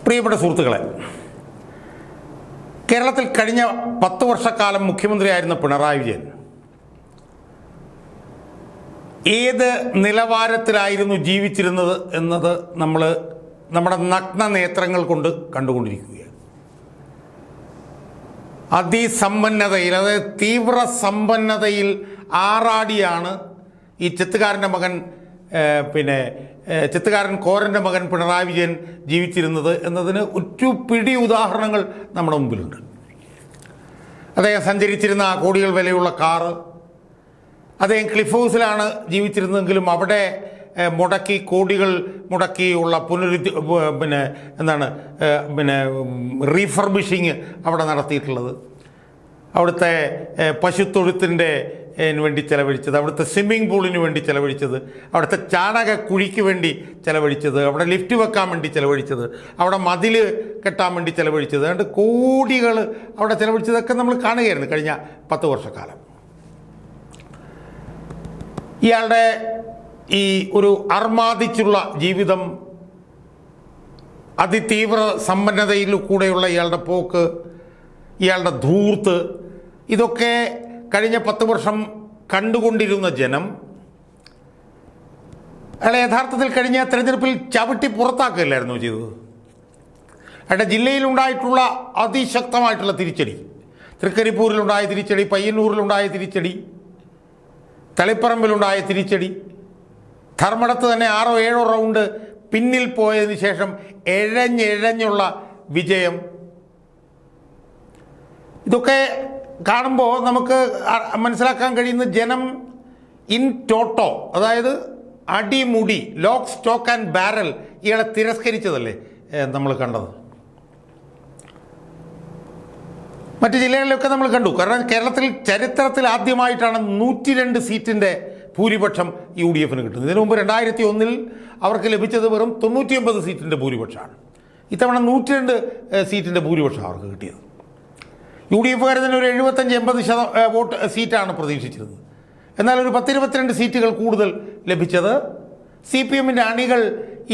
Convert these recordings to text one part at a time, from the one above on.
പ്രിയപ്പെട്ട സുഹൃത്തുക്കളെ, കേരളത്തിൽ കഴിഞ്ഞ 10 വർഷക്കാലം മുഖ്യമന്ത്രിയായിരുന്ന പിണറായി വിജയൻ ഏത് നിലവാരത്തിലായിരുന്നു ജീവിച്ചിരുന്നത് എന്നത് നമ്മുടെ നഗ്ന നേത്രങ്ങൾ കൊണ്ട് കണ്ടുകൊണ്ടിരിക്കുകയാണ്. അതിസമ്പന്നതയിൽ, അതായത് തീവ്ര സമ്പന്നതയിൽ ആറാടിയാണ് ഈ ചെത്തുകാരൻ്റെ മകൻ ചെത്തുകാരൻ കോരൻ്റെ മകൻ പിണറായി വിജയൻ ജീവിച്ചിരുന്നത് എന്നതിന് ഒരു പിടി ഉദാഹരണങ്ങൾ നമ്മുടെ മുമ്പിലുണ്ട്. അദ്ദേഹം സഞ്ചരിച്ചിരുന്ന കോടികൾ വിലയുള്ള കാറ്, അദ്ദേഹം ക്ലിഫ് ഹൗസിലാണ് ജീവിച്ചിരുന്നതെങ്കിലും അവിടെ കോടികൾ മുടക്കിയുള്ള റീഫർബിഷിങ് അവിടെ നടത്തിയിട്ടുള്ളത്, അവിടുത്തെ പശുത്തൊഴുത്തിൻ്റെ വേണ്ടി ചെലവഴിച്ചത്, അവിടുത്തെ സ്വിമ്മിംഗ് പൂളിന് വേണ്ടി ചെലവഴിച്ചത്, അവിടുത്തെ ചാണകക്കുഴിക്ക് വേണ്ടി ചെലവഴിച്ചത്, അവിടെ ലിഫ്റ്റ് വെക്കാൻ വേണ്ടി ചെലവഴിച്ചത്, അവിടെ മതിൽ കെട്ടാൻ വേണ്ടി ചെലവഴിച്ചത്, അതുകൊണ്ട് കോടികൾ അവിടെ ചെലവഴിച്ചതൊക്കെ നമ്മൾ കാണുകയായിരുന്നു കഴിഞ്ഞ 10 വർഷക്കാലം. ഇയാളുടെ ഈ ഒരു അർമാദിച്ചുള്ള ജീവിതം, അതിതീവ്ര സമ്പന്നതയിൽ കൂടെയുള്ള ഇയാളുടെ പോക്ക്, ഇയാളുടെ ധൂർത്ത്, ഇതൊക്കെ കഴിഞ്ഞ 10 വർഷം കണ്ടുകൊണ്ടിരുന്ന ജനം അയാളെ യഥാർത്ഥത്തിൽ കഴിഞ്ഞ തെരഞ്ഞെടുപ്പിൽ ചവിട്ടി പുറത്താക്കുകയല്ലായിരുന്നു ചെയ്തത്. അയാളുടെ ജില്ലയിലുണ്ടായിട്ടുള്ള അതിശക്തമായിട്ടുള്ള തിരിച്ചടി, തൃക്കരിപ്പൂരിലുണ്ടായ തിരിച്ചടി, പയ്യന്നൂരിലുണ്ടായ തിരിച്ചടി, തളിപ്പറമ്പിലുണ്ടായ തിരിച്ചടി, ധർമ്മടത്ത് തന്നെ 6-7 റൗണ്ട് പിന്നിൽ പോയതിന് ശേഷം എഴഞ്ഞുള്ള വിജയം, ഇതൊക്കെ കാണുമ്പോൾ നമുക്ക് മനസ്സിലാക്കാൻ കഴിയുന്ന ജനം ഇൻ ടോട്ടോ, അതായത് അടിമുടി, ലോക്ക് സ്റ്റോക്ക് ആൻഡ് ബാരൽ ഇയാളെ തിരസ്കരിച്ചതല്ലേ നമ്മൾ കണ്ടത്. മറ്റ് ജില്ലകളിലൊക്കെ നമ്മൾ കണ്ടു. കാരണം കേരളത്തിൽ ചരിത്രത്തിൽ ആദ്യമായിട്ടാണ് 102 സീറ്റിൻ്റെ ഭൂരിപക്ഷം UDF കിട്ടുന്നത്. ഇതിനു മുമ്പ് 2001 അവർക്ക് ലഭിച്ചത് വെറും 99 സീറ്റിൻ്റെ ഭൂരിപക്ഷമാണ്. ഇത്തവണ 102 സീറ്റിൻ്റെ ഭൂരിപക്ഷം അവർക്ക് കിട്ടിയത്. UDF തന്നെ ഒരു 75-80 സീറ്റാണ് പ്രതീക്ഷിച്ചിരുന്നത്. എന്നാൽ ഒരു 10-22 സീറ്റുകൾ കൂടുതൽ ലഭിച്ചത് CPMൻ്റെ അണികൾ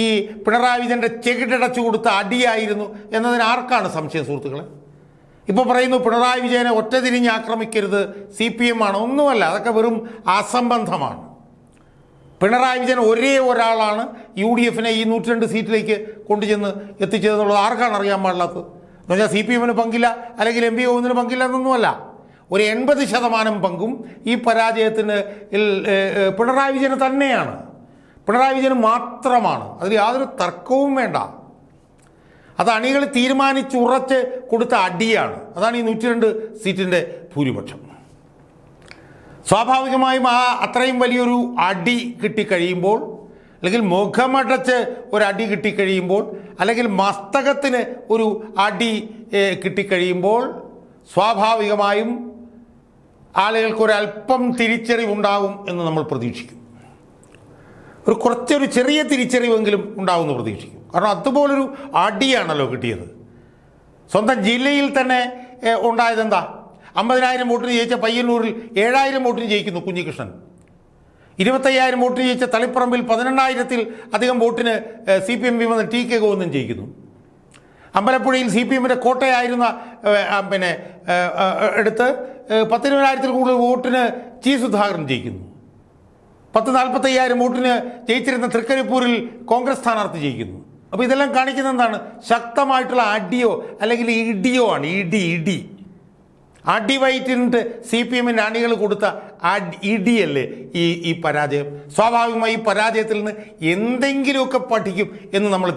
ഈ പിണറായി വിജയൻ്റെ ചെകിടടച്ചു കൊടുത്ത അടിയായിരുന്നു എന്നതിന് ആർക്കാണ് സംശയം സുഹൃത്തുക്കളെ? ഇപ്പോൾ പറയുന്നു പിണറായി വിജയനെ ഒറ്റതിരിഞ്ഞ് ആക്രമിക്കരുത്, CPM ആണ്. ഒന്നുമല്ല, അതൊക്കെ വെറും അസംബന്ധമാണ്. പിണറായി വിജയൻ ഒരേ ഒരാളാണ് UDFനെ ഈ 102 സീറ്റിലേക്ക് കൊണ്ടുചെന്ന് എത്തിച്ചതെന്നുള്ളത് ആർക്കാണ് അറിയാൻ പാടില്ലാത്തത്? എന്ന് വെച്ചാൽ CPMന് പങ്കില്ല, അല്ലെങ്കിൽ MV ഗോവിന്ദന് പങ്കില്ല എന്നൊന്നുമല്ല. ഒരു 80% പങ്കും ഈ പരാജയത്തിന് പിണറായി വിജയന് തന്നെയാണ്. പിണറായി വിജയന് മാത്രമാണ്, അതിൽ യാതൊരു തർക്കവും വേണ്ട. അത് അണികൾ തീരുമാനിച്ചുറച്ച് കൊടുത്ത അടിയാണ്. അതാണ് ഈ 102 സീറ്റിൻ്റെ ഭൂരിപക്ഷം. സ്വാഭാവികമായും അത്രയും വലിയൊരു അടി കിട്ടിക്കഴിയുമ്പോൾ, അല്ലെങ്കിൽ മുഖമടച്ച് ഒരടി കിട്ടിക്കഴിയുമ്പോൾ, അല്ലെങ്കിൽ മസ്തകത്തിന് ഒരു അടി കിട്ടിക്കഴിയുമ്പോൾ സ്വാഭാവികമായും ആളുകൾക്കൊരല്പം തിരിച്ചറിവുണ്ടാകും എന്ന് നമ്മൾ പ്രതീക്ഷിക്കും. കുറച്ചൊരു ചെറിയ തിരിച്ചറിവെങ്കിലും ഉണ്ടാകുമെന്ന് പ്രതീക്ഷിക്കും. കാരണം അതുപോലൊരു അടിയാണല്ലോ കിട്ടിയത്. സ്വന്തം ജില്ലയിൽ തന്നെ ഉണ്ടായതെന്താ? 50,000 വോട്ടിന് ജയിച്ച പയ്യന്നൂരിൽ 7,000 വോട്ടിന് ജയിക്കുന്നു കുഞ്ഞികൃഷ്ണൻ. 25,000 വോട്ടിന് ജയിച്ച തളിപ്പറമ്പിൽ 18,000-ൽ അധികം വോട്ടിന് CPM വിമതൻ TK ഗോവിന്ദൻ ജയിക്കുന്നു. അമ്പലപ്പുഴയിൽ CPMൻ്റെ കോട്ടയായിരുന്ന എടുത്ത് 19,000-ൽ കൂടുതൽ വോട്ടിന് G സുധാകരൻ ജയിക്കുന്നു. 45,000 വോട്ടിന് ജയിച്ചിരുന്ന തൃക്കരിപ്പൂരിൽ കോൺഗ്രസ് സ്ഥാനാർത്ഥി ജയിക്കുന്നു. അപ്പോൾ ഇതെല്ലാം കാണിക്കുന്നത് എന്താണ്? ശക്തമായിട്ടുള്ള അടിയോ അല്ലെങ്കിൽ ഇടിയോ ആണ്. ഇടി അടിവയറ്റിട്ട് CPMൻ്റെ അണികൾ കൊടുത്ത ഇടിയല്ലേ ഈ പരാജയം. സ്വാഭാവികമായി ഈ പരാജയത്തിൽ നിന്ന് എന്തെങ്കിലുമൊക്കെ പഠിക്കും എന്ന് നമ്മൾ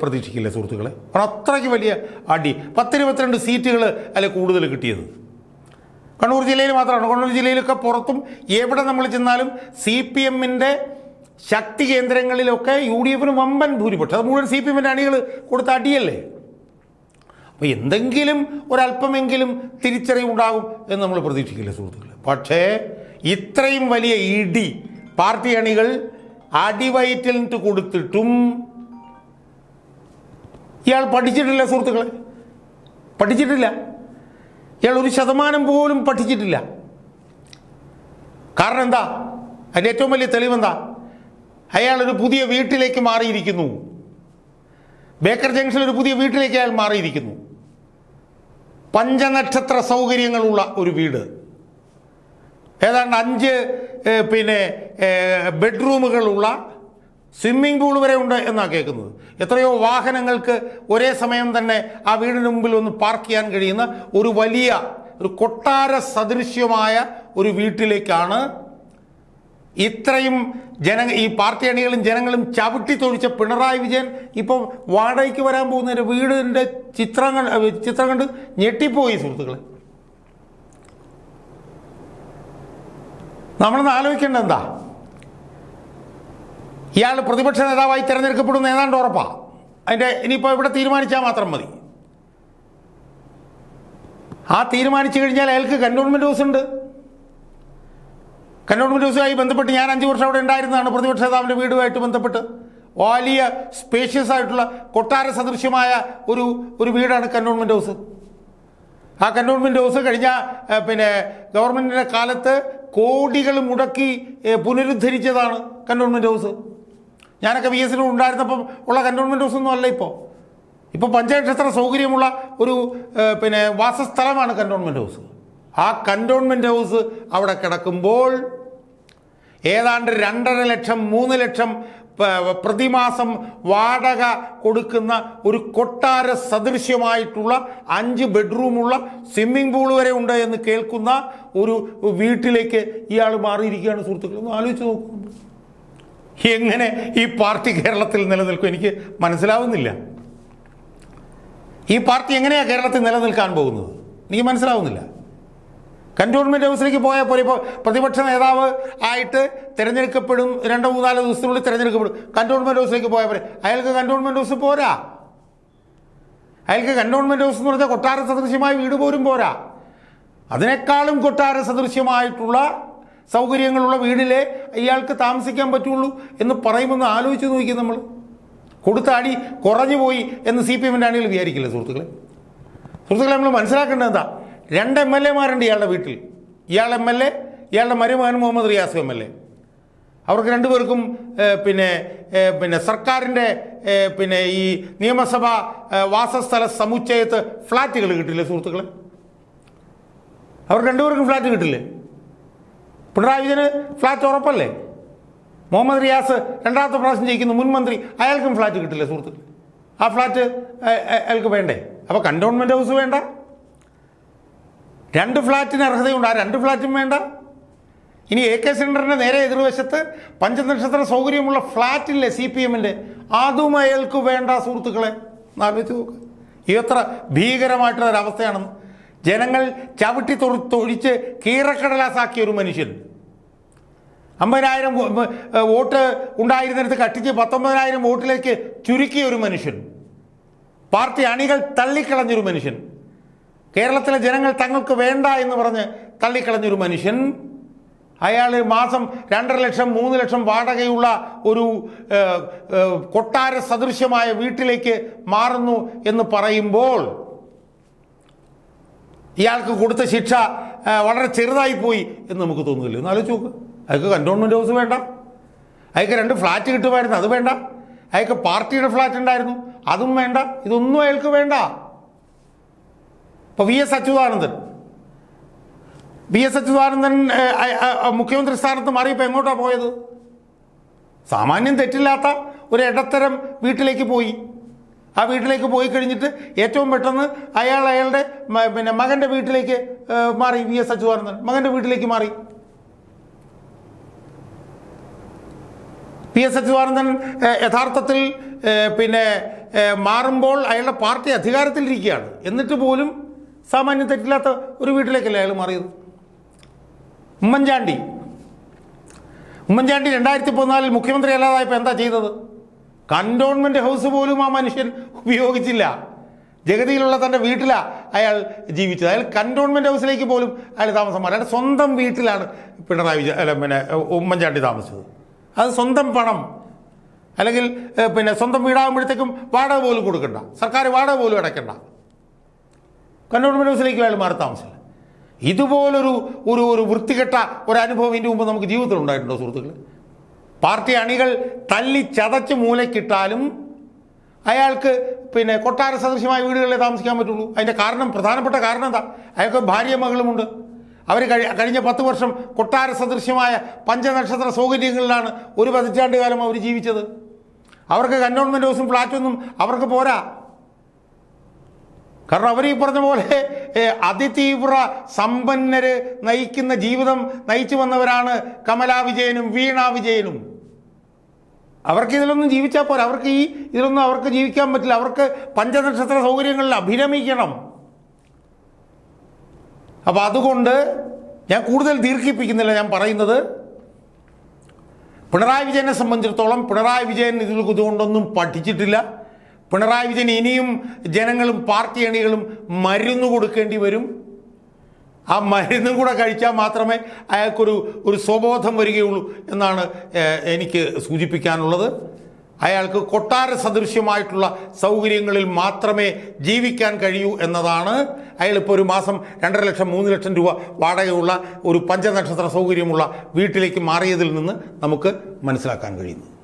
പ്രതീക്ഷിക്കില്ല സുഹൃത്തുക്കളെ. അത്രയ്ക്ക് വലിയ അടി. 10-22 സീറ്റുകൾ അല്ലെ കൂടുതൽ കിട്ടിയത് കണ്ണൂർ ജില്ലയിൽ മാത്രമാണ്. കണ്ണൂർ ജില്ലയിലൊക്കെ പുറത്തും എവിടെ നമ്മൾ ചെന്നാലും CPMൻ്റെ ശക്തി കേന്ദ്രങ്ങളിലൊക്കെ UDFന് വമ്പൻ ഭൂരിപക്ഷം. അത് മുഴുവൻ CPMൻ്റെ അണികൾ കൊടുത്ത അടിയല്ലേ. അപ്പോൾ എന്തെങ്കിലും ഒരല്പമെങ്കിലും തിരിച്ചറിവുണ്ടാകും എന്ന് നമ്മൾ പ്രതീക്ഷിക്കില്ല സുഹൃത്തുക്കളെ. പക്ഷേ ഇത്രയും വലിയ ഇടി പാർട്ടി അണികൾ അടിവയറ്റിലിട്ട് കൊടുത്തിട്ടും ഇയാൾ പഠിച്ചിട്ടില്ല സുഹൃത്തുക്കളെ, പഠിച്ചിട്ടില്ല. ഇയാൾ 1% പോലും പഠിച്ചിട്ടില്ല. കാരണം എന്താ? അതിൻ്റെ ഏറ്റവും വലിയ തെളിവെന്താ? അയാളൊരു പുതിയ വീട്ടിലേക്ക് മാറിയിരിക്കുന്നു. ബേക്കർ ജംഗ്ഷനിൽ ഒരു പുതിയ വീട്ടിലേക്ക് അയാൾ മാറിയിരിക്കുന്നു. പഞ്ചനക്ഷത്ര സൗകര്യങ്ങളുള്ള ഒരു വീട്, ഏതാണ്ട് 5 ബെഡ്റൂമുകളുള്ള സ്വിമ്മിംഗ് പൂൾ വരെ ഉണ്ട് എന്നാണ് കേൾക്കുന്നത്. എത്രയോ വാഹനങ്ങൾക്ക് ഒരേ സമയം തന്നെ ആ വീടിന് മുമ്പിൽ ഒന്ന് പാർക്ക് ചെയ്യാൻ കഴിയുന്ന ഒരു വലിയ ഒരു കൊട്ടാര സദൃശ്യമായ ഒരു വീട്ടിലേക്കാണ് ഇത്രയും ഈ പാർട്ടി അണികളും ജനങ്ങളും ചവിട്ടി തൊഴിച്ച പിണറായി വിജയൻ ഇപ്പോൾ വാടകയ്ക്ക് വരാൻ പോകുന്ന വീടിൻ്റെ ചിത്രം കണ്ട് ഞെട്ടിപ്പോയി സുഹൃത്തുക്കളെ. നമ്മളൊന്ന് ആലോചിക്കേണ്ടത് എന്താ, ഇയാൾ പ്രതിപക്ഷ നേതാവായി തിരഞ്ഞെടുക്കപ്പെടുന്ന ഏതാണ്ട് ഉറപ്പാണ്. അതിൻ്റെ ഇനിയിപ്പോൾ ഇവിടെ തീരുമാനിച്ചാൽ മാത്രം മതി. ആ തീരുമാനിച്ചു കഴിഞ്ഞാൽ അയാൾക്ക് കന്റോൺമെൻറ് ഹൗസ് ഉണ്ട്. കന്റോൺമെൻറ് ഹൗസുമായി ബന്ധപ്പെട്ട് ഞാൻ 5 വർഷം അവിടെ ഉണ്ടായിരുന്നതാണ്. പ്രതിപക്ഷ നേതാവിൻ്റെ വീടുമായിട്ട് ബന്ധപ്പെട്ട് വലിയ സ്പേഷ്യസ് ആയിട്ടുള്ള കൊട്ടാര സദൃശ്യമായ ഒരു വീടാണ് കന്റോൺമെൻറ് ഹൗസ്. ആ കന്റോൺമെൻറ് ഹൗസ് കഴിഞ്ഞ ഗവൺമെൻറ്റിൻ്റെ കാലത്ത് കോടികൾ മുടക്കി പുനരുദ്ധരിച്ചതാണ് കന്റോൺമെൻറ് ഹൗസ്. ഞാനൊക്കെ VS ഉണ്ടായിരുന്നപ്പം ഉള്ള കന്റോൺമെൻറ് ഹൗസ് ഒന്നും അല്ല ഇപ്പോൾ പഞ്ചനക്ഷത്ര സൗകര്യമുള്ള ഒരു വാസസ്ഥലമാണ് കന്റോൺമെൻറ് ഹൗസ്. ആ കന്റോൺമെൻറ് ഹൗസ് അവിടെ കിടക്കുമ്പോൾ ഏതാണ്ട് 2.5 ലക്ഷം 3 ലക്ഷം പ്രതിമാസം വാടക കൊടുക്കുന്ന ഒരു കൊട്ടാര സദൃശ്യമായിട്ടുള്ള 5 ബെഡ്റൂമുള്ള സ്വിമ്മിംഗ് പൂൾ വരെ ഉണ്ട് എന്ന് കേൾക്കുന്ന ഒരു വീട്ടിലേക്ക് ഇയാൾ മാറിയിരിക്കുകയാണ് സുഹൃത്തുക്കൾ. ഒന്ന് ആലോചിച്ച് നോക്കുന്നു. എങ്ങനെ ഈ പാർട്ടി കേരളത്തിൽ നിലനിൽക്കും എനിക്ക് മനസ്സിലാവുന്നില്ല. ഈ പാർട്ടി എങ്ങനെയാണ് കേരളത്തിൽ നിലനിൽക്കാൻ പോകുന്നത് എനിക്ക് മനസ്സിലാവുന്നില്ല. കന്റോൺമെൻറ് ഹൗസിലേക്ക് പോയാൽ പോലെ ഇപ്പോൾ പ്രതിപക്ഷ നേതാവ് ആയിട്ട് തിരഞ്ഞെടുക്കപ്പെടും, 2-3-4 ദിവസത്തിനുള്ളിൽ തിരഞ്ഞെടുക്കപ്പെടും. കന്റോൺമെൻറ് ഹൗസിലേക്ക് പോയാൽ പോലെ അയാൾക്ക് കന്റോൺമെൻറ് ഹൗസ് പോരാ. അയാൾക്ക് കന്റോൺമെൻറ് ഹൗസ് എന്ന് പറഞ്ഞാൽ കൊട്ടാര സദൃശ്യമായ വീട് പോലും പോരാ. അതിനേക്കാളും കൊട്ടാര സദൃശ്യമായിട്ടുള്ള സൗകര്യങ്ങളുള്ള വീടിലെ ഇയാൾക്ക് താമസിക്കാൻ പറ്റുള്ളൂ എന്ന് പറയുമെന്ന് ആലോചിച്ച് നോക്കി. നമ്മൾ കൊടുത്ത അടി കുറഞ്ഞു പോയി എന്ന് CPM-ൻ്റെ അണികൾ വിചാരിക്കില്ല സുഹൃത്തുക്കളെ. നമ്മൾ മനസ്സിലാക്കേണ്ടത് എന്താ, 2 MLA-മാരുണ്ട് ഇയാളുടെ വീട്ടിൽ. ഇയാൾ MLA, ഇയാളുടെ മരുമകൻ മുഹമ്മദ് റിയാസ് MLA. അവർക്ക് 2 പേർക്കും സർക്കാരിൻ്റെ ഈ നിയമസഭാ വാസസ്ഥല സമുച്ചയത്ത് ഫ്ലാറ്റുകൾ കിട്ടില്ലേ സുഹൃത്തുക്കളെ? അവർക്ക് 2 പേർക്കും ഫ്ലാറ്റ് കിട്ടില്ലേ? പിണറായി വിജയന് ഫ്ലാറ്റ് ഉറപ്പല്ലേ? മുഹമ്മദ് റിയാസ് 2ാമത്തെ പ്രാവശ്യം ജയിക്കുന്നു, മുൻ മന്ത്രി, അയാൾക്കും ഫ്ലാറ്റ് കിട്ടില്ലേ സുഹൃത്തുക്കളെ? ആ ഫ്ലാറ്റ് അയാൾക്ക് വേണ്ടേ? അപ്പോൾ കന്റോൺമെൻറ് ഹൗസ് വേണ്ട, 2 ഫ്ലാറ്റിന് അർഹതയുണ്ട്, ആ 2 ഫ്ലാറ്റും വേണ്ട. ഇനി AK സെൻറ്ററിൻ്റെ നേരെ എതിർവശത്ത് പഞ്ചനക്ഷത്ര സൗകര്യമുള്ള ഫ്ലാറ്റില്ലേ CPM-ൻ്റെ, അതും അയാൾക്ക് വേണ്ട സുഹൃത്തുക്കളെ. ആലോചിച്ച് നോക്ക് എത്ര ഭീകരമായിട്ടുള്ള ഒരവസ്ഥയാണെന്ന്. ജനങ്ങൾ ചവിട്ടി തൊഴിച്ച് കീറക്കടലാസാക്കിയ ഒരു മനുഷ്യൻ, 50,000 വോട്ട് ഉണ്ടായിരുന്നിടത്ത് കട്ടിച്ച് 19,000 വോട്ടിലേക്ക് ചുരുക്കിയ ഒരു മനുഷ്യൻ, പാർട്ടി അണികൾ തള്ളിക്കളഞ്ഞൊരു മനുഷ്യൻ, കേരളത്തിലെ ജനങ്ങൾ തങ്ങൾക്ക് വേണ്ട എന്ന് പറഞ്ഞ് തള്ളിക്കളഞ്ഞൊരു മനുഷ്യൻ, അയാൾ മാസം 2.5 ലക്ഷം 3 ലക്ഷം വാടകയുള്ള ഒരു കൊട്ടാര സദൃശ്യമായ വീട്ടിലേക്ക് മാറുന്നു എന്ന് പറയുമ്പോൾ ഇയാൾക്ക് കൊടുത്ത ശിക്ഷ വളരെ ചെറുതായിപ്പോയി എന്ന് നമുക്ക് തോന്നുന്നില്ല. ഒന്ന് ആലോചിച്ച് നോക്ക്. അയാൾക്ക് കന്റോൺമെൻറ് ഹൗസ് വേണ്ട, അയാൾക്ക് 2 ഫ്ലാറ്റ് കിട്ടുമായിരുന്നു, അത് വേണ്ട. അയാൾക്ക് പാർട്ടിയുടെ ഫ്ലാറ്റ് ഉണ്ടായിരുന്നു, അതും വേണ്ട. ഇതൊന്നും അയാൾക്ക് വേണ്ട. ഇപ്പോൾ VS അച്യുതാനന്ദൻ മുഖ്യമന്ത്രി സ്ഥാനത്ത് മാറിയപ്പോൾ എങ്ങോട്ടാണ് പോയത്? സാമാന്യം തെറ്റില്ലാത്ത ഒരു ഇടത്തരം വീട്ടിലേക്ക് പോയി. ആ വീട്ടിലേക്ക് പോയി കഴിഞ്ഞിട്ട് ഏറ്റവും പെട്ടെന്ന് അയാളുടെ മകൻ്റെ വീട്ടിലേക്ക് മാറി. VS അച്യുതാനന്ദൻ മകൻ്റെ വീട്ടിലേക്ക് മാറി. VS അച്യുതാനന്ദൻ യഥാർത്ഥത്തിൽ മാറുമ്പോൾ അയാളുടെ പാർട്ടി അധികാരത്തിലിരിക്കുകയാണ്. എന്നിട്ട് പോലും സാമാന്യം തെറ്റില്ലാത്ത ഒരു വീട്ടിലേക്കല്ലേ അയാൾ മാറിയത്. ഉമ്മൻചാണ്ടി 2014 മുഖ്യമന്ത്രി അല്ലാതായപ്പോൾ എന്താ ചെയ്തത്? കന്റോൺമെൻറ് ഹൗസ് പോലും ആ മനുഷ്യൻ ഉപയോഗിച്ചില്ല. ജഗതിയിലുള്ള തൻ്റെ വീട്ടിലാണ് അയാൾ ജീവിച്ചത്. അയാൾ കന്റോൺമെൻറ് ഹൗസിലേക്ക് പോലും അയാൾ താമസം മാറി. അയാളുടെ സ്വന്തം വീട്ടിലാണ് ഉമ്മൻചാണ്ടി താമസിച്ചത്. അത് സ്വന്തം പണം, അല്ലെങ്കിൽ സ്വന്തം വീടാകുമ്പോഴത്തേക്കും വാടക പോലും കൊടുക്കണ്ട, സർക്കാർ വാടക പോലും അടയ്ക്കണ്ട, കന്റോൺമെൻറ് ഹൗസിലേക്ക് അയാൾ മാറി താമസിച്ചില്ല. ഇതുപോലൊരു ഒരു വൃത്തികെട്ട ഒരനുഭവം ഇതിൻ്റെ മുമ്പ് നമുക്ക് ജീവിതത്തിൽ ഉണ്ടായിട്ടുണ്ടോ സുഹൃത്തുക്കൾ? പാർട്ടി അണികൾ തല്ലി ചതച്ച് മൂലക്കിട്ടാലും അയാൾക്ക് പിന്നെ കൊട്ടാര സദൃശ്യമായ വീടുകളിലേ താമസിക്കാൻ പറ്റുള്ളൂ. അതിൻ്റെ കാരണം, പ്രധാനപ്പെട്ട കാരണം എന്താ? അയാൾക്ക് ഭാര്യയും മകളുമുണ്ട്. അവർ കഴിഞ്ഞ 10 വർഷം കൊട്ടാര സദൃശ്യമായ പഞ്ചനക്ഷത്ര സൗകര്യങ്ങളിലാണ് ഒരു പതിറ്റാണ്ട് കാലം അവർ ജീവിച്ചത്. അവർക്ക് കന്റോൺമെൻറ് ഹൗസും ഫ്ലാറ്റൊന്നും അവർക്ക് പോരാ. കാരണം അവർ ഈ പറഞ്ഞ പോലെ അതിതീവ്ര സമ്പന്നര് നയിക്കുന്ന ജീവിതം നയിച്ചു വന്നവരാണ് കമലാ വിജയനും വീണ വിജയനും. അവർക്ക് ഇതിലൊന്നും ജീവിച്ചാൽ പോരാ. അവർക്ക് ഇതിലൊന്നും അവർക്ക് ജീവിക്കാൻ പറ്റില്ല. അവർക്ക് പഞ്ചനക്ഷത്ര സൗകര്യങ്ങളിൽ അഭിരമിക്കണം. അപ്പോൾ അതുകൊണ്ട് ഞാൻ കൂടുതൽ ദീർഘിപ്പിക്കുന്നില്ല. ഞാൻ പറയുന്നത്, പിണറായി വിജയനെ സംബന്ധിച്ചിടത്തോളം പിണറായി വിജയൻ ഇതുകൊണ്ടൊന്നും പഠിച്ചിട്ടില്ല. പിണറായി വിജയൻ ഇനിയും ജനങ്ങളും പാർട്ടി അണികളും മരുന്ന് കൊടുക്കേണ്ടി വരും. ആ മരുന്നും കൂടെ കഴിച്ചാൽ മാത്രമേ അയാൾക്കൊരു സ്വബോധം വരികയുള്ളൂ എന്നാണ് എനിക്ക് സൂചിപ്പിക്കാനുള്ളത്. അയാൾക്ക് കൊട്ടാര സദൃശ്യമായിട്ടുള്ള സൗകര്യങ്ങളിൽ മാത്രമേ ജീവിക്കാൻ കഴിയൂ എന്നതാണ്. അയാളിപ്പോൾ ഒരു മാസം 2.5 ലക്ഷം 3 ലക്ഷം രൂപ വാടകയുള്ള ഒരു പഞ്ചനക്ഷത്ര സൗകര്യമുള്ള വീട്ടിലേക്ക് മാറിയതിൽ നിന്ന് നമുക്ക് മനസ്സിലാക്കാൻ കഴിയുന്നത്.